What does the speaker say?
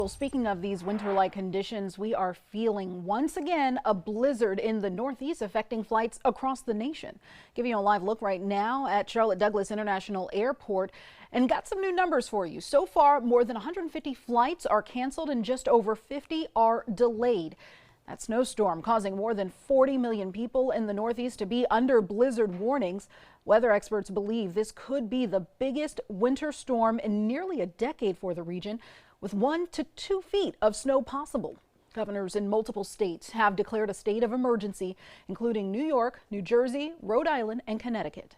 Well, speaking of these winter-like conditions, we are feeling once again a blizzard in the Northeast affecting flights across the nation. Giving you a live look right now at Charlotte Douglas International Airport and got some new numbers for you. So far, more than 150 flights are canceled and just over 50 are delayed. That snowstorm causing more than 40 million people in the Northeast to be under blizzard warnings. Weather experts believe this could be the biggest winter storm in nearly a decade for the region, with 1 to 2 feet of snow possible. Governors in multiple states have declared a state of emergency, including New York, New Jersey, Rhode Island, and Connecticut.